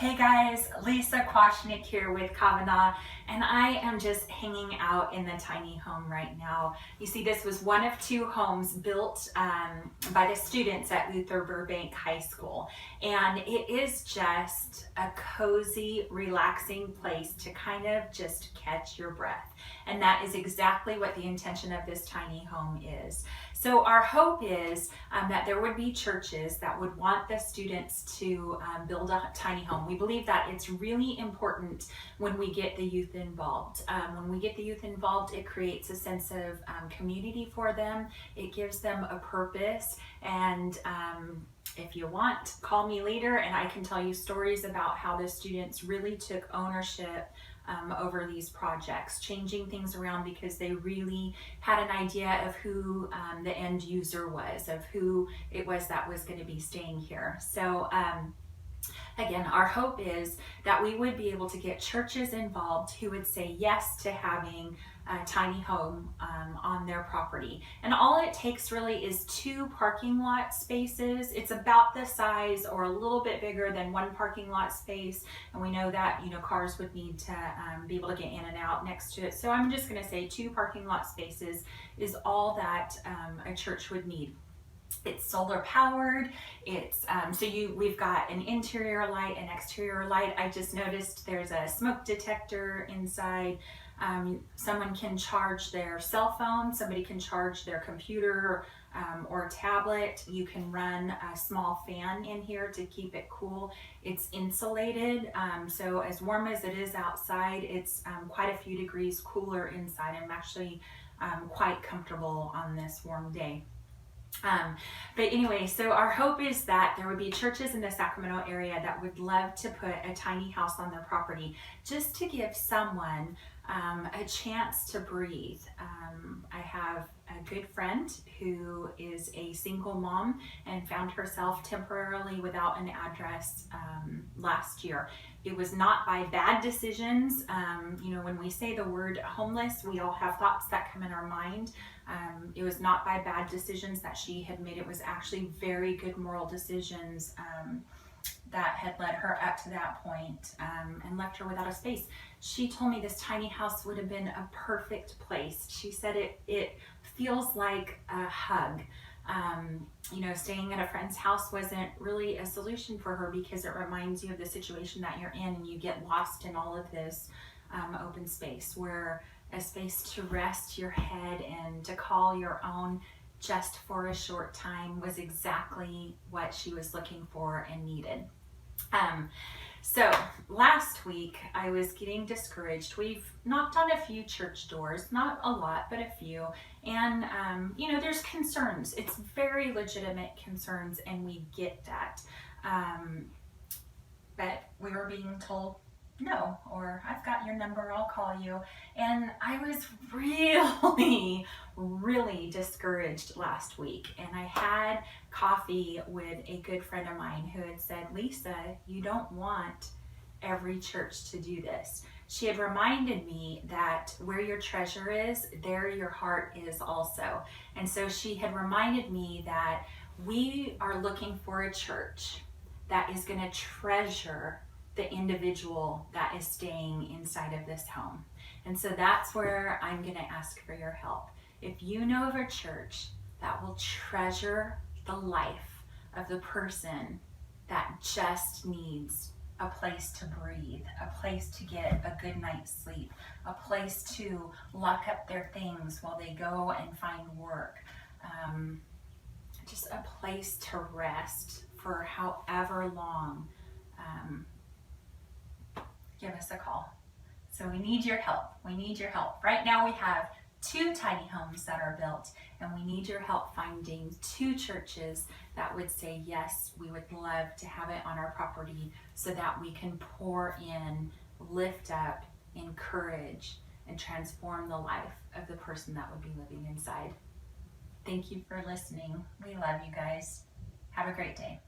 Hey guys, Lisa Kwashnick here with Kavanah, and I am just hanging out in the tiny home right now. You see, this was one of two homes built by the students at Luther Burbank High School, and it is just a cozy, relaxing place to kind of just catch your breath. And that is exactly what the intention of this tiny home is. So our hope is that there would be churches that would want the students to build a tiny home. We believe that it's really important when we get the youth involved. When we get the youth involved, it creates a sense of community for them. It gives them a purpose. And if you want, call me later and I can tell you stories about how the students really took ownership over these projects, changing things around because they really had an idea of who the end user was, of who it was that was going to be staying here. So again, our hope is that we would be able to get churches involved who would say yes to having a tiny home on their property. And all it takes really is 2 parking lot spaces. It's about the size or a little bit bigger than 1 parking lot space. And we know that, cars would need to be able to get in and out next to it. So I'm just going to say 2 parking lot spaces is all that a church would need. It's solar powered. It's we've got an interior light, an exterior light. I just noticed there's a smoke detector inside. Someone can charge their cell phone. Somebody can charge their computer or tablet. You can run a small fan in here to keep it cool. It's insulated, so as warm as it is outside, it's quite a few degrees cooler inside. I'm actually quite comfortable on this warm day. But anyway, so our hope is that there would be churches in the Sacramento area that would love to put a tiny house on their property just to give someone a chance to breathe. I have a good friend who is a single mom and found herself temporarily without an address last year. It was not by bad decisions. When we say the word homeless, we all have thoughts that come in our mind. It was not by bad decisions that she had made. It was actually very good moral decisions that had led her up to that point and left her without a space. She told me this tiny house would have been a perfect place. She said it feels like a hug. Staying at a friend's house wasn't really a solution for her because it reminds you of the situation that you're in and you get lost in all of this open space, where a space to rest your head and to call your own just for a short time was exactly what she was looking for and needed. So last week I was getting discouraged. We've knocked on a few church doors, not a lot, but a few. And, there's concerns. It's very legitimate concerns and we get that. But we were being told, no, or I've got your number, I'll call you. And I was really, really discouraged last week. And I had coffee with a good friend of mine who had said, Lisa, you don't want every church to do this. She had reminded me that where your treasure is, there your heart is also. And so she had reminded me that we are looking for a church that is going to treasure the individual that is staying inside of this home. And so that's where I'm going to ask for your help. If you know of a church that will treasure the life of the person that just needs a place to breathe, a place to get a good night's sleep, a place to lock up their things while they go and find work, just a place to rest for however long, give us a call. So we need your help. We need your help. Right now we have 2 tiny homes that are built, and we need your help finding 2 churches that would say, yes, we would love to have it on our property so that we can pour in, lift up, encourage, and transform the life of the person that would be living inside. Thank you for listening. We love you guys. Have a great day.